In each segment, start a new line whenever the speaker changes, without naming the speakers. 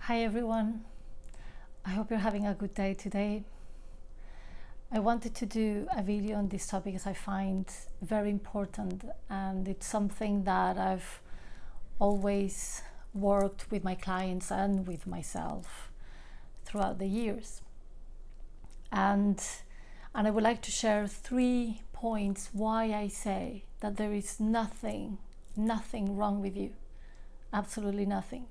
Hi everyone, I hope you're having a good day today. I wanted to do a video on this topic as I find very important, and it's something that I've always worked with my clients and with myself throughout the years. And I would like to share 3 points why I say that there is nothing wrong with you. Absolutely nothing.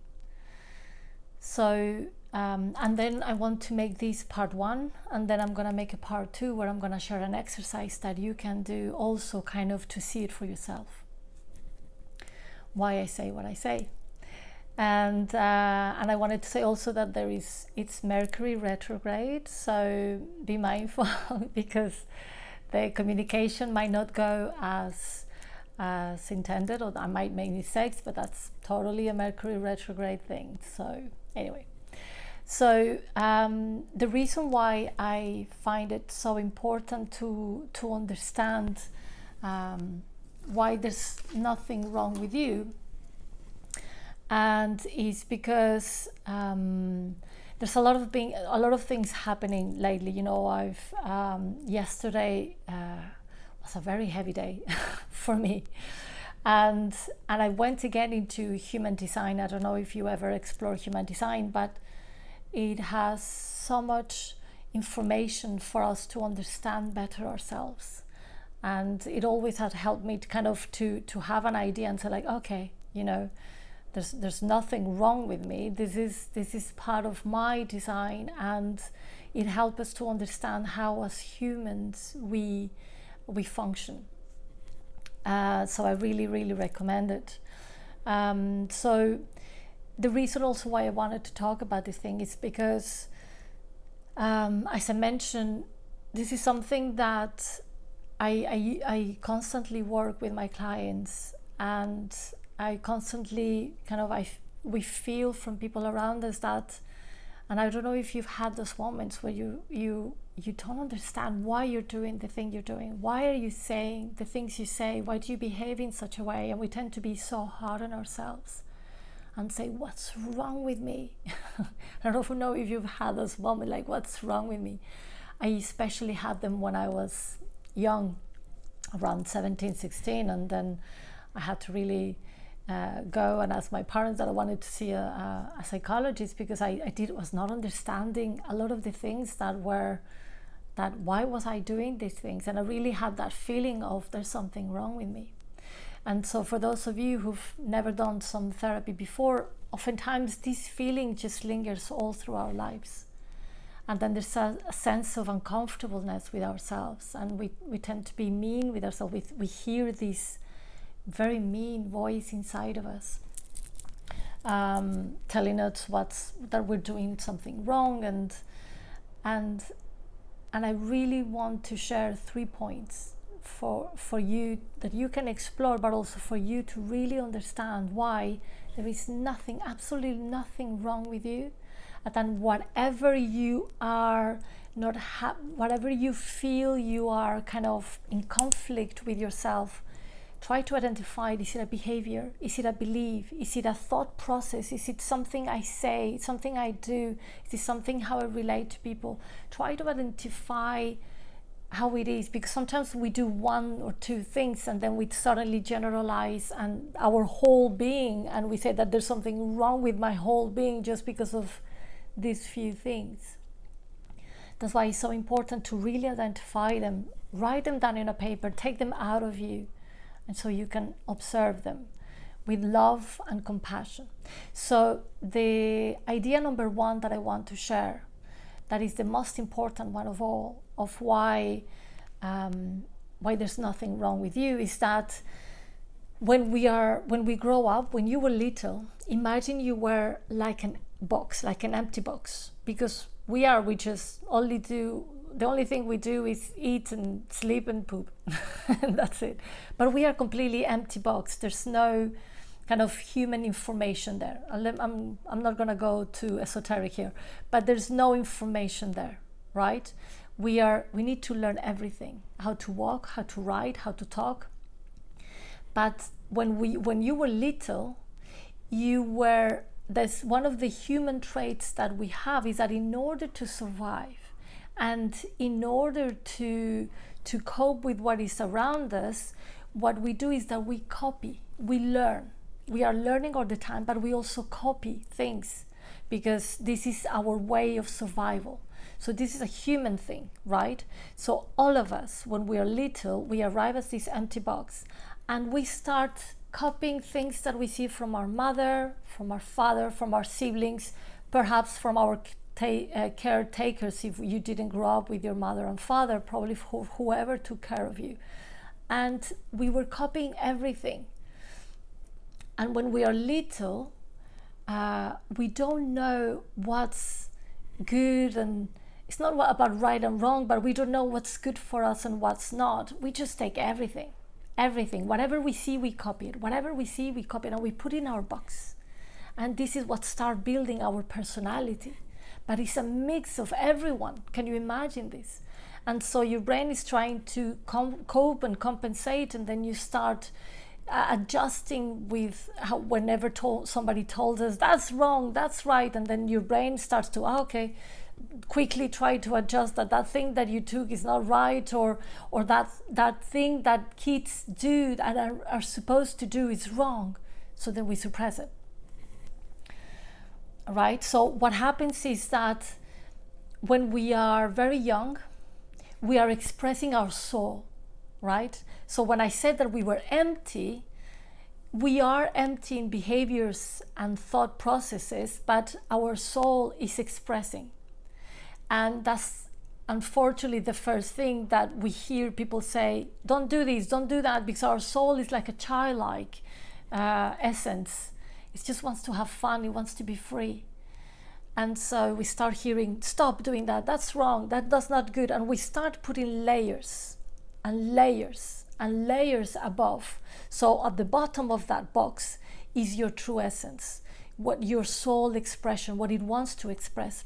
So, and then I want to make this part 1, and then I'm going to make a part 2 where I'm going to share an exercise that you can do also kind of to see it for yourself. Why I say what I say. And I wanted to say also that it's Mercury retrograde, so be mindful because the communication might not go as intended, or I might make mistakes, but that's totally a Mercury retrograde thing. So anyway, so the reason why I find it so important to understand why there's nothing wrong with you, and is because there's a lot of things happening lately. You know, I've yesterday was a very heavy day for me, and I went again into human design. I don't know if you ever explore human design, but it has so much information for us to understand better ourselves, and it always had helped me to kind of to have an idea and say, like, okay, you know, there's nothing wrong with me. This is part of my design, and it helps us to understand how as humans we function. So I really recommend it. So the reason also why I wanted to talk about this thing is because, as I mentioned, this is something that I constantly work with my clients, and I constantly we feel from people around us that, and I don't know if you've had those moments where you don't understand why you're doing the thing you're doing. Why are you saying the things you say? Why do you behave in such a way? And we tend to be so hard on ourselves and say, what's wrong with me? I don't know if you've had those moments, like, what's wrong with me? I especially had them when I was young, around 17, 16, and then I had to really go and ask my parents that I wanted to see a psychologist, because I was not understanding a lot of the things that why was I doing these things, and I really had that feeling of there's something wrong with me. And so for those of you who've never done some therapy before, oftentimes this feeling just lingers all through our lives, and then there's a sense of uncomfortableness with ourselves, and we tend to be mean with ourselves. We hear this very mean voice inside of us, telling us that we're doing something wrong, and I really want to share 3 points for you that you can explore, but also for you to really understand why there is absolutely nothing wrong with you, and then whatever you are whatever you feel you are kind of in conflict with yourself. Try to identify, is it a behavior? Is it a belief? Is it a thought process? Is it something I say, something I do? Is it something how I relate to people? Try to identify how it is, because sometimes we do 1 or 2 things and then we suddenly generalize and our whole being, and we say that there's something wrong with my whole being just because of these few things. That's why it's so important to really identify them, write them down in a paper, take them out of you, and so you can observe them with love and compassion. So the idea number 1 that I want to share, that is the most important one of all, of why there's nothing wrong with you, is that when we grow up, when you were little, imagine you were like an empty box, because we just only do, the only thing we do is eat and sleep and poop and that's it. But we are completely empty box. There's no kind of human information there. I'm not going to go too esoteric here, but there's no information there, right? We need to learn everything: how to walk, how to write, how to talk. But when you were little, you were there's one of the human traits that we have is that in order to survive and in order to cope with what is around us, what we do is that we copy, we learn. We are learning all the time, but we also copy things because this is our way of survival. So this is a human thing, right? So all of us, when we are little, we arrive at this empty box and we start copying things that we see from our mother, from our father, from our siblings, perhaps from our caretakers. If you didn't grow up with your mother and father, probably whoever took care of you. And we were copying everything. And when we are little, we don't know what's good, and it's not about right and wrong, but we don't know what's good for us and what's not. We just take everything. Whatever we see, we copy it. Whatever we see, we copy it, and we put it in our box. And this is what starts building our personality. But it's a mix of everyone. Can you imagine this? And so your brain is trying to cope and compensate, and then you start adjusting with how whenever somebody tells us that's wrong, that's right, and then your brain starts to quickly try to adjust that thing that you took is not right, or that thing that kids do and are supposed to do is wrong, so then we suppress it. Right? So what happens is that when we are very young, we are expressing our soul, right? So when I said that we were empty, we are empty in behaviors and thought processes, but our soul is expressing. And that's unfortunately the first thing that we hear people say, don't do this, don't do that, because our soul is like a childlike essence. It just wants to have fun, it wants to be free. And so we start hearing, stop doing that, that's wrong, that's not good. And we start putting layers and layers and layers above. So at the bottom of that box is your true essence, what your soul expression, what it wants to express.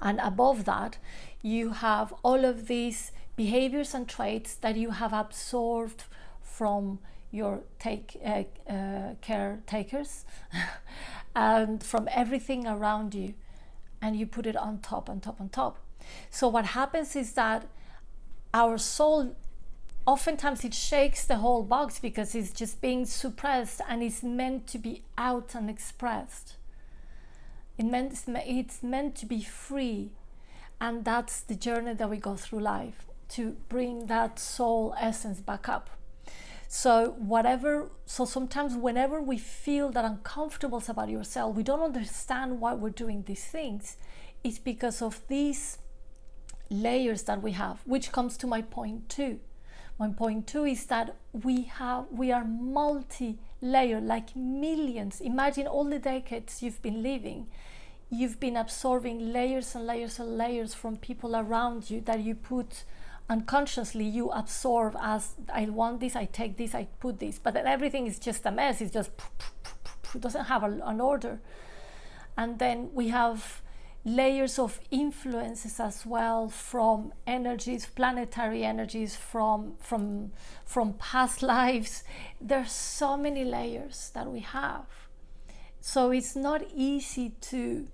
And above that, you have all of these behaviors and traits that you have absorbed from your caretakers and from everything around you, and you put it on top, on top, on top. So what happens is that our soul, oftentimes it shakes the whole box because it's just being suppressed and it's meant to be out and expressed. It's meant to be free, and that's the journey that we go through life, to bring that soul essence back up. So sometimes whenever we feel that uncomfortable about yourself, we don't understand why we're doing these things. It's because of these layers that we have, which comes to my point two. My point two is that we are multi-layered, like millions. Imagine all the decades you've been living. You've been absorbing layers and layers and layers from people around you that you put unconsciously, you absorb as, I want this, I take this, I put this, but then everything is just a mess. It's just doesn't have an order. And then we have layers of influences as well, from energies, planetary energies, from past lives. There's so many layers that we have. So it's not easy to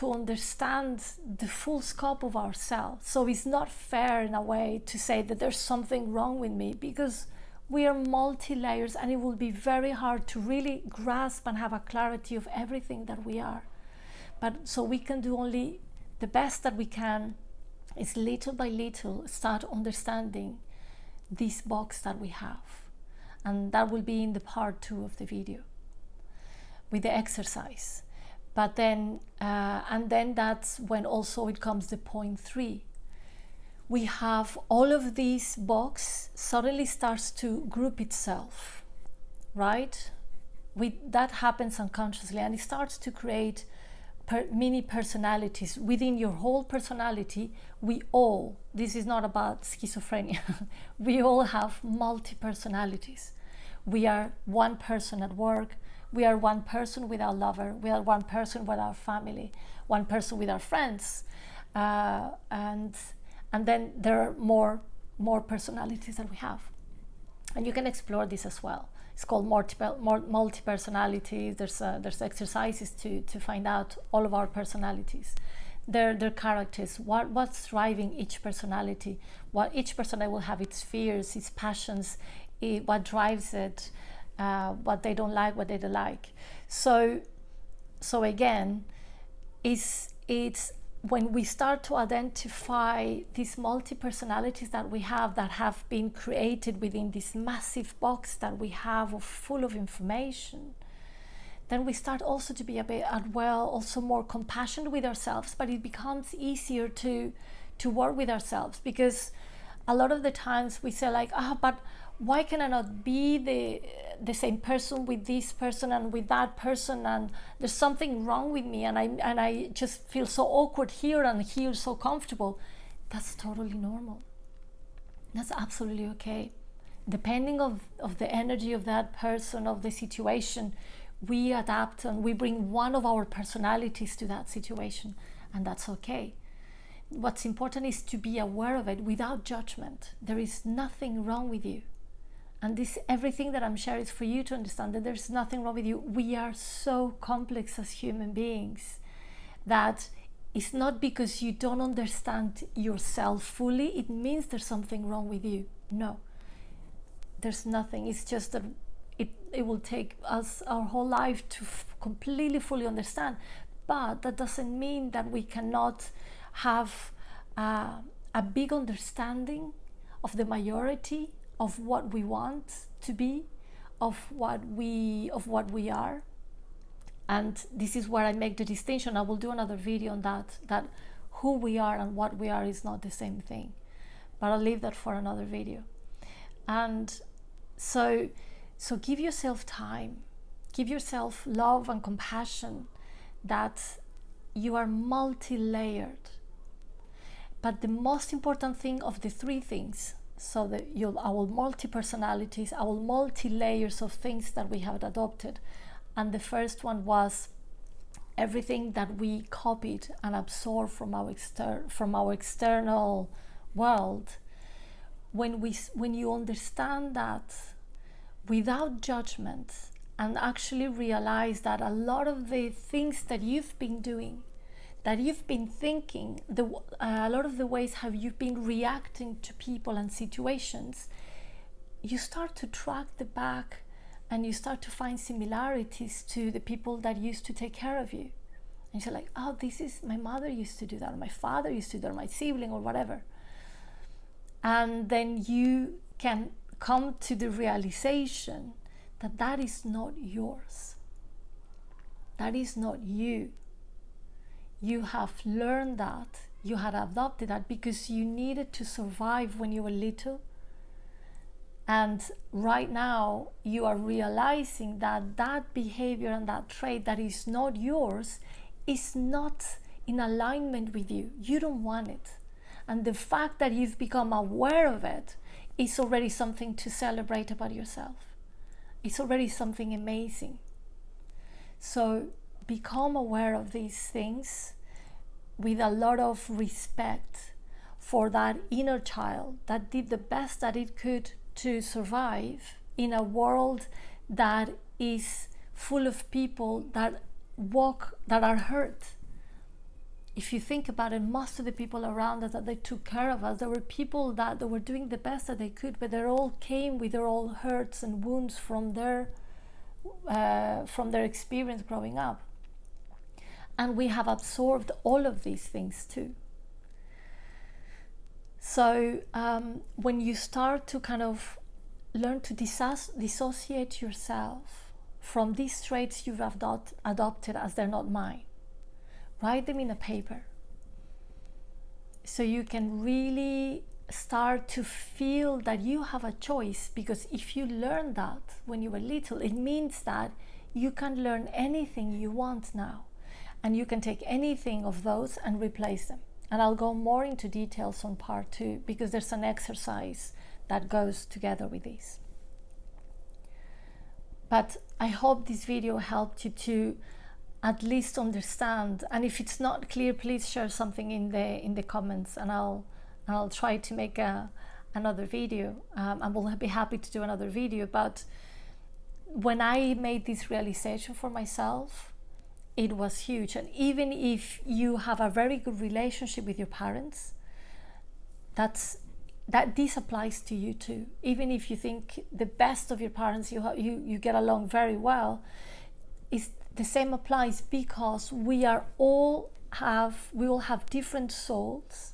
understand the full scope of ourselves. So it's not fair in a way to say that there's something wrong with me, because we are multi-layers, and it will be very hard to really grasp and have a clarity of everything that we are. But so we can do only the best that we can, is little by little start understanding this box that we have. And that will be in the part 2 of the video with the exercise. But then, and then that's when also it comes to point 3. We have all of these box suddenly starts to group itself, right? That happens unconsciously, and it starts to create mini personalities. Within your whole personality, this is not about schizophrenia, we all have multi-personalities. We are one person at work, we are one person with our lover, we are one person with our family, one person with our friends, and then there are more personalities that we have. And you can explore this as well. It's called multi-personality. There's exercises to find out all of our personalities, their characters, what's driving each personality, what each personality will have, its fears, its passions, what drives it, what they don't like, what they don't like. So again, it's when we start to identify these multi-personalities that we have, that have been created within this massive box that we have full of information, then we start also to be a bit also more compassionate with ourselves. But it becomes easier to work with ourselves, because a lot of the times we say like, but why can I not be the same person with this person and with that person, and there's something wrong with me, and I just feel so awkward here and here so comfortable. That's totally normal. That's absolutely okay. Depending of the energy of that person, of the situation, we adapt and we bring one of our personalities to that situation, and that's okay. What's important is to be aware of it without judgment. There is nothing wrong with you. And everything that I'm sharing is for you to understand that there's nothing wrong with you. We are so complex as human beings that it's not because you don't understand yourself fully, it means there's something wrong with you. No, there's nothing. It's just that it will take us our whole life to completely fully understand. But that doesn't mean that we cannot have a big understanding of the majority of what we want to be, of what we are. And this is where I make the distinction. I will do another video on that who we are and what we are is not the same thing, but I'll leave that for another video. And so give yourself time, give yourself love and compassion, that you are multi-layered. But the most important thing of the three things, so that our multi-personalities, our multi-layers of things that we have adopted. And the first one was everything that we copied and absorbed from our external world. When you understand that without judgment, and actually realize that a lot of the things that you've been doing, that you've been thinking, a lot of the ways how you've been reacting to people and situations, you start to track the back, and you start to find similarities to the people that used to take care of you. And you're like, oh, this is, my mother used to do that, or my father used to do that, or my sibling, or whatever. And then you can come to the realization that that is not yours. That is not you. You have learned that, you had adopted that because you needed to survive when you were little. And right now you are realizing that that behavior and that trait that is not yours is not in alignment with you. You don't want it. And the fact that you've become aware of it is already something to celebrate about yourself. It's already something amazing. So become aware of these things with a lot of respect for that inner child that did the best that it could to survive in a world that is full of people that are hurt. If you think about it, most of the people around us that they took care of us, there were people that were doing the best that they could, but they all came with their own hurts and wounds from their experience growing up. And we have absorbed all of these things too. So when you start to kind of learn to dissociate yourself from these traits you've adopted as they're not mine, write them in a paper so you can really start to feel that you have a choice. Because if you learn that when you were little, it means that you can learn anything you want now, and you can take anything of those and replace them. And I'll go more into details on part 2, because there's an exercise that goes together with this. But I hope this video helped you to at least understand. And if it's not clear, please share something in the comments, and I'll try to make another video. I will be happy to do another video. But when I made this realization for myself, it was huge. And even if you have a very good relationship with your parents, that this applies to you too. Even if you think the best of your parents, you get along very well, is the same applies, because we all have different souls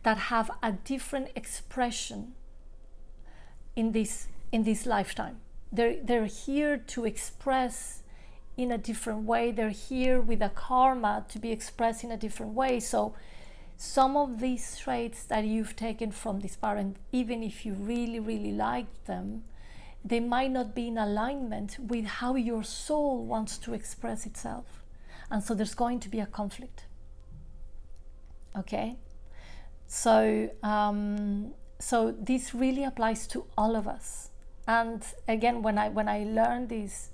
that have a different expression in this lifetime. They're here to express in a different way. They're here with a karma to be expressed in a different way. So some of these traits that you've taken from this parent, even if you really, really like them, they might not be in alignment with how your soul wants to express itself. And so there's going to be a conflict. Okay? So this really applies to all of us. And again, when I learned this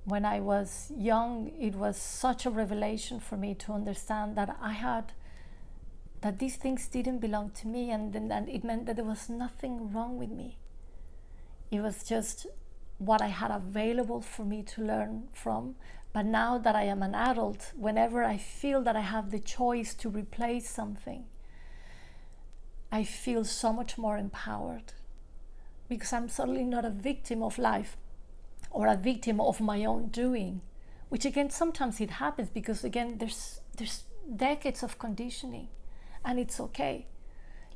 when I was young, it was such a revelation for me to understand that that these things didn't belong to me, and it meant that there was nothing wrong with me. It was just what I had available for me to learn from. But now that I am an adult, whenever I feel that I have the choice to replace something, I feel so much more empowered, because I'm certainly not a victim of life or a victim of my own doing, which again, sometimes it happens because again, there's decades of conditioning, and it's okay.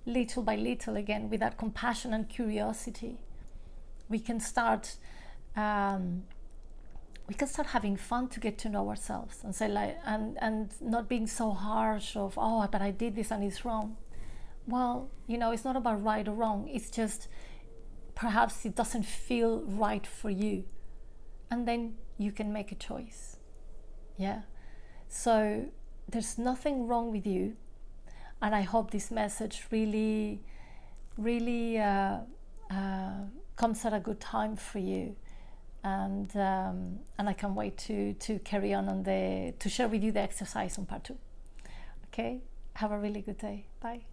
Little by little, again, with that compassion and curiosity, we can start having fun to get to know ourselves and say and not being so harsh of, oh, but I did this and it's wrong. Well, it's not about right or wrong. It's just perhaps it doesn't feel right for you, and then you can make a choice. Yeah. So there's nothing wrong with you, and I hope this message really comes at a good time for you, and I can't wait to carry on to share with you the exercise on part 2. Okay, have a really good day. Bye.